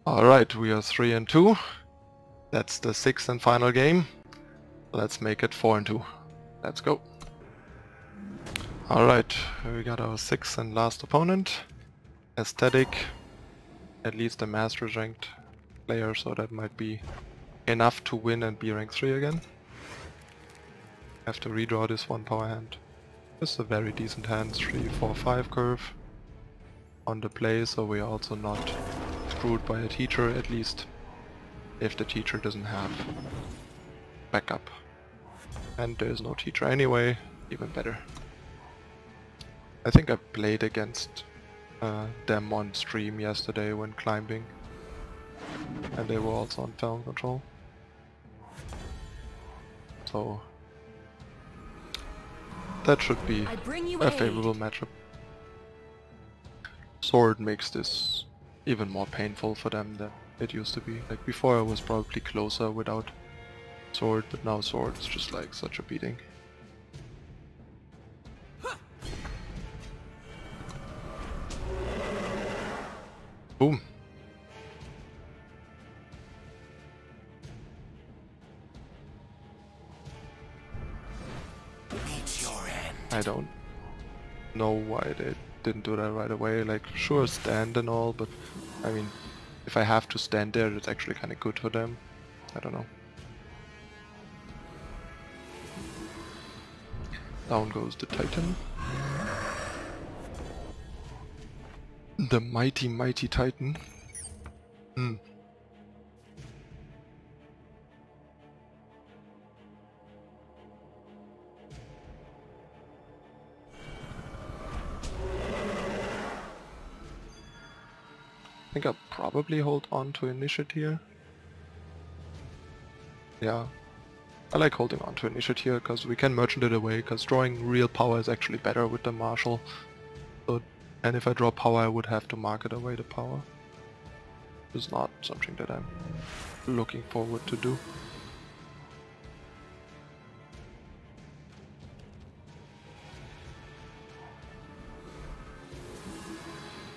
Alright, we are 3-2. That's the 6th and final game. Let's make it 4-2. Let's go. Alright, we got our 6th and last opponent. Aesthetic. At least a master ranked player, so that might be enough to win and be rank 3 again. Have to redraw this one power hand. This is a very decent hand, 3-4-5 curve on the play, so we're also not screwed by a teacher, at least if the teacher doesn't have backup. And there's no teacher anyway, even better. I think I played against them on stream yesterday when climbing, and they were also on town control. So that should be a favorable matchup. Sword makes this even more painful for them than it used to be. Like before I was probably closer without sword, but now sword is just like such a beating. Boom. I don't know why they didn't do that right away. Like, sure, stand and all, but I mean, if I have to stand there, it's actually kind of good for them. I don't know. Down goes the Titan. The mighty, mighty Titan. I think I'll probably hold on to Initiate here. Yeah, I like holding on to Initiate here because we can merchant it away, because drawing real power is actually better with the Marshal. So, and if I draw power I would have to market away the power. It's not something that I'm looking forward to do.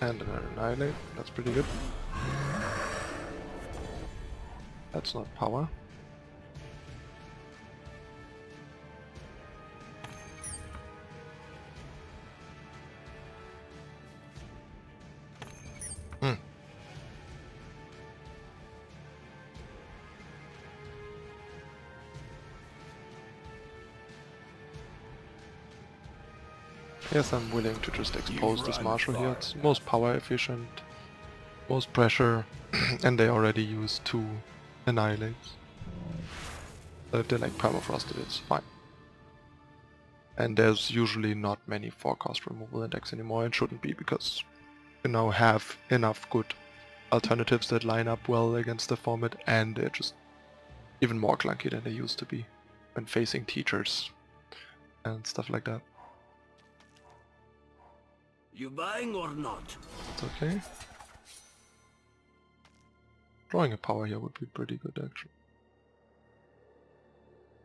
And an Annihilate, that's pretty good. That's not power. Yes, I'm willing to just expose this Marshal here. It's most power efficient, most pressure, and they already use 2 Annihilates. So if they like permafrosted, it's fine. And there's usually not many 4-cost removal in decks anymore. It shouldn't be, because you now have enough good alternatives that line up well against the format, and they're just even more clunky than they used to be when facing teachers and stuff like that. You buying or not? It's okay. Drawing a power here would be pretty good actually.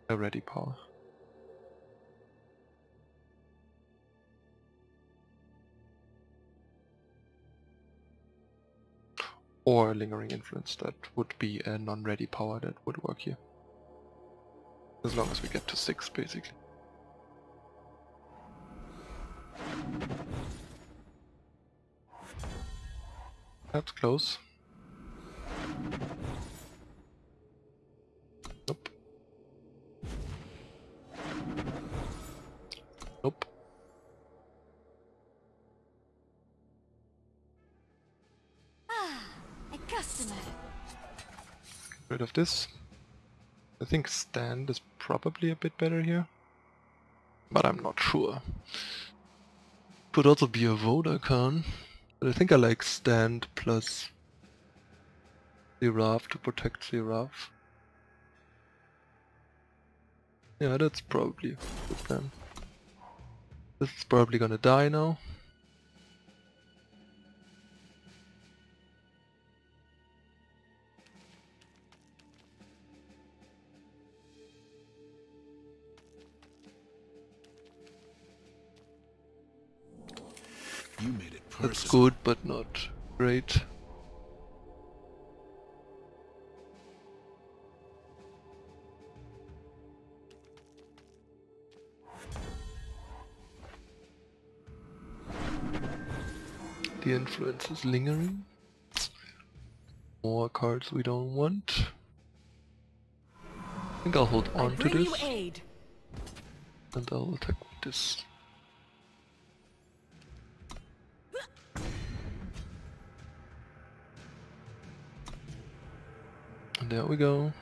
A ready power. Or a lingering influence, that would be a non-ready power that would work here. As long as we get to 6 basically. That's close. Nope. Nope. A customer. Get rid of this. I think stand is probably a bit better here, but I'm not sure. Could also be a Vodacombo. But I think I like stand plus Siraf to protect Siraf. Yeah, that's probably a good plan. This is probably gonna die now. You made it That's good, but not great. The influence is lingering. More cards we don't want. I think I'll hold on to this. And I'll attack with this. And there we go.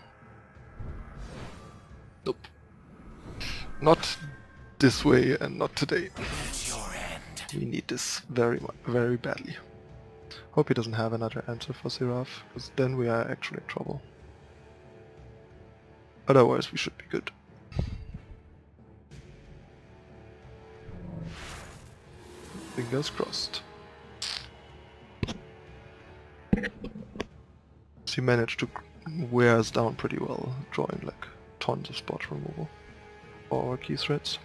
Nope. Not this way and not today. We need this very badly. Hope he doesn't have another answer for Siraf, because then we are actually in trouble. Otherwise we should be good. Fingers crossed. He managed to wear us down pretty well, drawing like tons of spot removal for our key threats.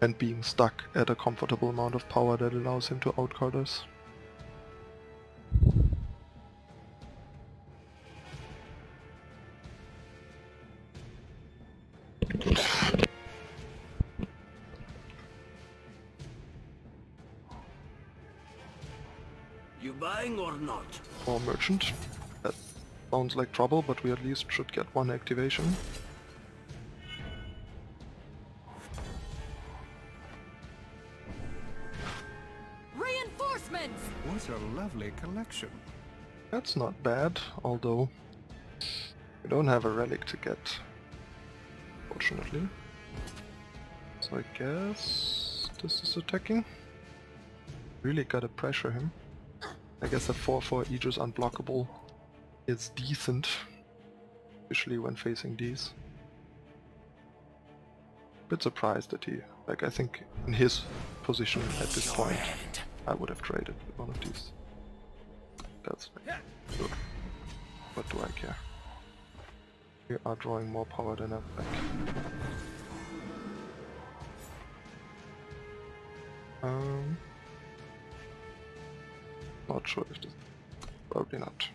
And being stuck at a comfortable amount of power that allows him to outcard us. You buying or not? Or merchant. That sounds like trouble, but we at least should get one activation. What a lovely collection. That's not bad, although we don't have a relic to get, fortunately. So I guess this is attacking. Really gotta pressure him. I guess a 4/4 Aegis unblockable is decent, especially when facing these. Bit surprised that he, like, I think in his position at this point I would have traded with one of these. That's like, good. What do I care? We are drawing more power than ever back. Not sure if this... Probably not.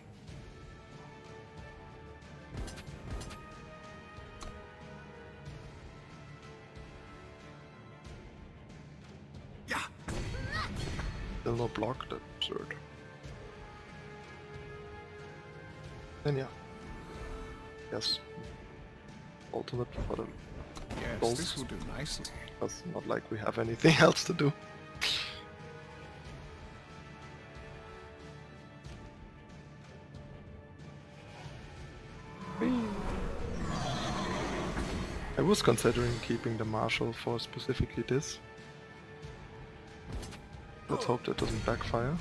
Still no block, that's absurd. Then yeah. Yes. Ultimate for the Yes, goals. this will do nicely. It's not like we have anything else to do. I was considering keeping the Marshal for specifically this. Let's hope that doesn't backfire.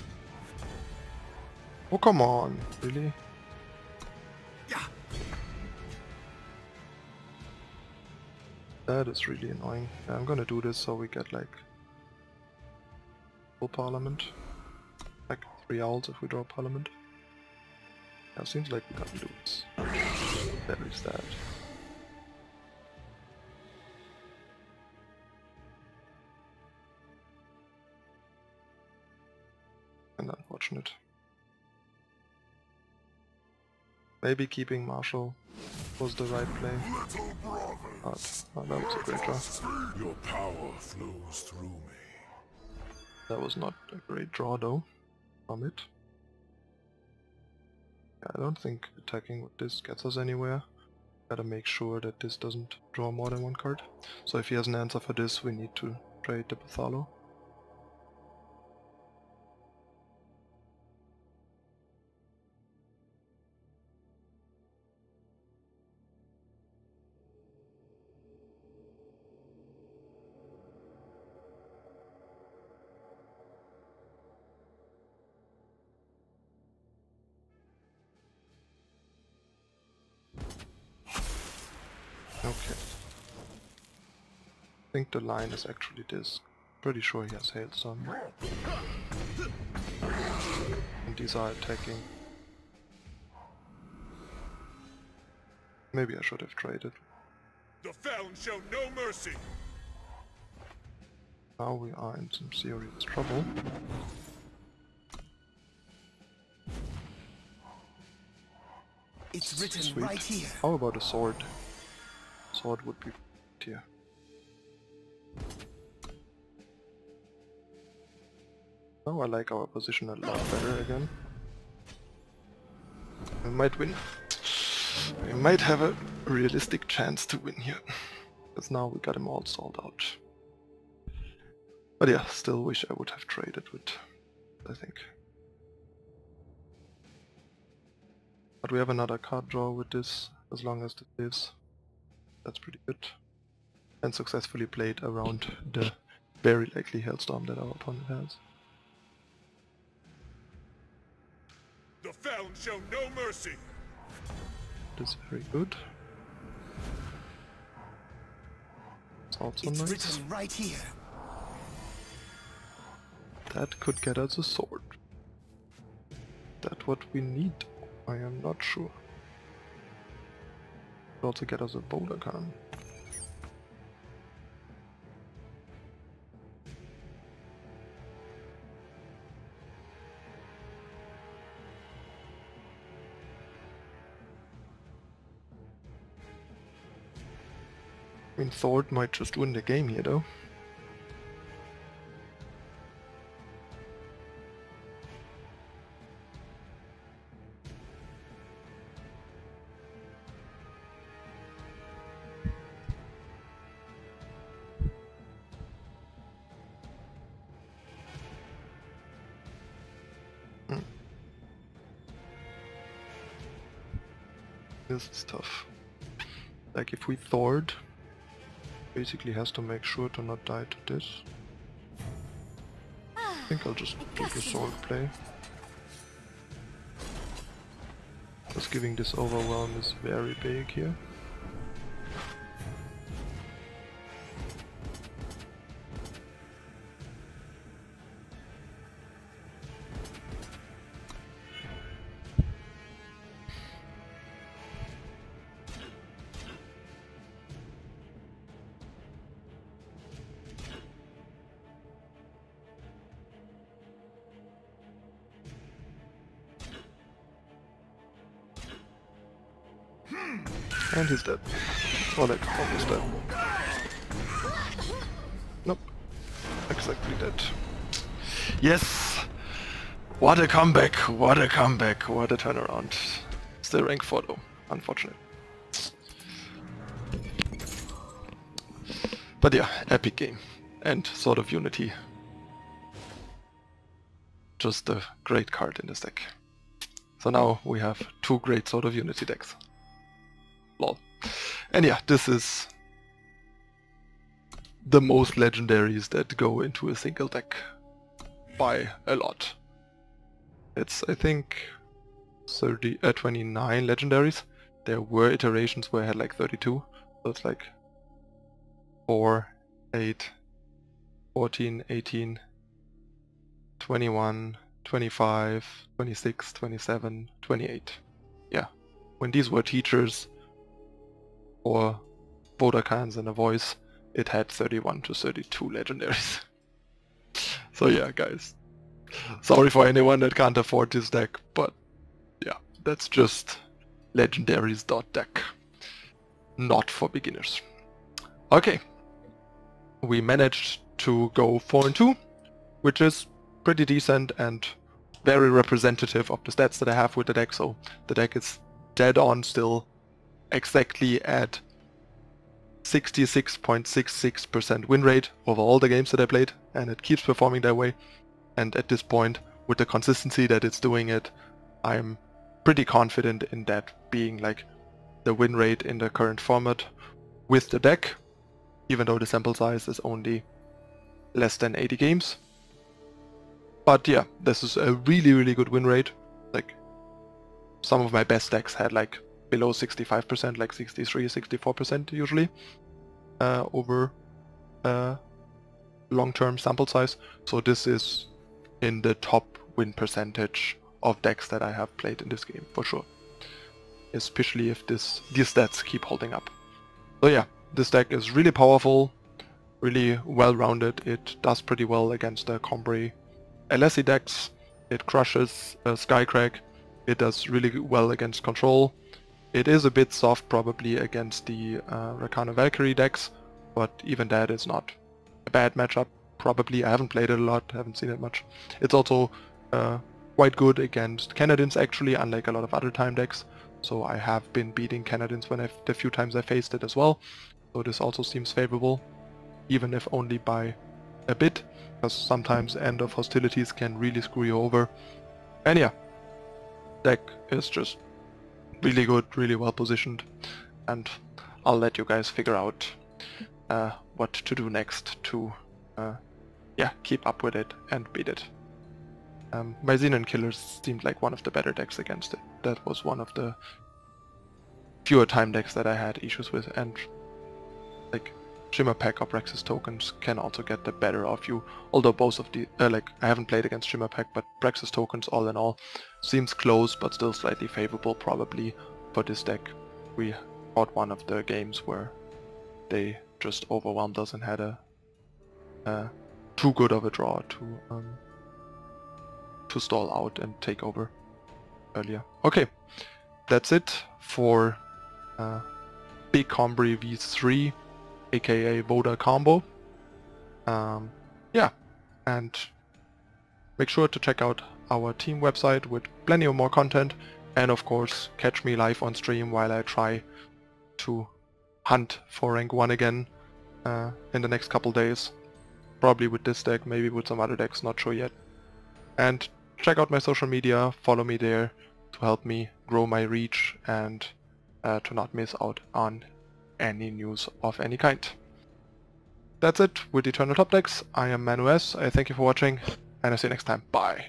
Oh, come on, really? That is really annoying. Yeah, I'm gonna do this so we get like full Parliament. Like 3 owls if we draw Parliament. Yeah, seems like we can't lose. Very sad. And unfortunate. Maybe keeping Marshal was the right play. But that was a great draw. Your power flows through me. That was not a great draw though, from it. Yeah, I don't think attacking with this gets us anywhere. Gotta make sure that this doesn't draw more than 1 card. So if he has an answer for this, we need to trade the Pathalo. Okay. I think the line is actually this. Pretty sure he has Hailstorm. And these are attacking. Maybe I should have traded. The Felon show no mercy. Now we are in some serious trouble. It's written Sweet. right here. How about a sword? sword would be here. Oh, I like our position a lot better again. We might win. We might have a realistic chance to win here. Because now we got him all sold out. But yeah, still wish I would have traded with, I think. But we have another card draw with this, as long as this is. That's pretty good. And successfully played around the very likely Hailstorm that our opponent has. The Feln show no mercy. This is very good. It's also nice. Written right here. That could get us a sword. That what we need? I am not sure. Could also get us a boulder cannon. I mean, Thord might just win the game here, though. This is tough. Like, if we Thord, basically has to make sure to not die to this. I think I'll just do the sword play. Because giving this overwhelm is very big here. And he's dead. Or like, almost dead. Nope. Exactly dead. Yes! What a comeback! What a comeback! What a turnaround. Still rank 4 though. Unfortunate. But yeah, epic game. And Sword of Unity. Just a great card in this deck. So now we have 2 great Sword of Unity decks. Lol. And yeah, this is the most legendaries that go into a single deck by a lot. It's, I think, 29 legendaries. There were iterations where I had like 32, so it's like 4, 8, 14, 18, 21, 25, 26, 27, 28. Yeah, when these were teachers or Vodacans and a voice, it had 31 to 32 legendaries. So yeah, guys. Sorry for anyone that can't afford this deck, but yeah, that's just legendaries.deck. Not for beginners. Okay. We managed to go 4-2, which is pretty decent and very representative of the stats that I have with the deck, so the deck is dead on still exactly at 66.66% win rate over all the games that I played, and it keeps performing that way. And at this point, with the consistency that it's doing it, I'm pretty confident in that being like the win rate in the current format with the deck, even though the sample size is only less than 80 games. But yeah, this is a really good win rate. Like, some of my best decks had like below 65%, like 63, 64% usually, over long-term sample size. So this is in the top win percentage of decks that I have played in this game, for sure. Especially if these stats keep holding up. So yeah, this deck is really powerful, really well-rounded. It does pretty well against the Combrei LSE decks. It crushes Skycrack. It does really well against control. It is a bit soft probably against the Rakano Valkyrie decks, but even that is not a bad matchup. Probably, I haven't played it a lot, haven't seen it much. It's also quite good against Canadians actually, unlike a lot of other time decks. So I have been beating Canadians when the few times I faced it as well. So this also seems favorable, even if only by a bit, because sometimes End of Hostilities can really screw you over. And yeah, deck is just really good, really well positioned, and I'll let you guys figure out what to do next to yeah, keep up with it and beat it. My Xenon Killers seemed like one of the better decks against it. That was one of the fewer time decks that I had issues with, and like Shimmer Pack or Praxis tokens can also get the better of you, although both of the like I haven't played against Shimmer Pack, but Praxis tokens all in all seems close but still slightly favorable probably for this deck. We fought one of the games where they just overwhelmed us and had a too good of a draw to stall out and take over earlier. Okay, that's it for Big Combrei V3, aka Vodacombo. Yeah, and make sure to check out our team website with plenty of more content, and of course catch me live on stream while I try to hunt for rank 1 again in the next couple days. Probably with this deck, maybe with some other decks, not sure yet. And check out my social media, follow me there to help me grow my reach and to not miss out on any news of any kind. That's it with Eternal Top Decks. I am Manu S. I thank you for watching, and I see you next time. Bye.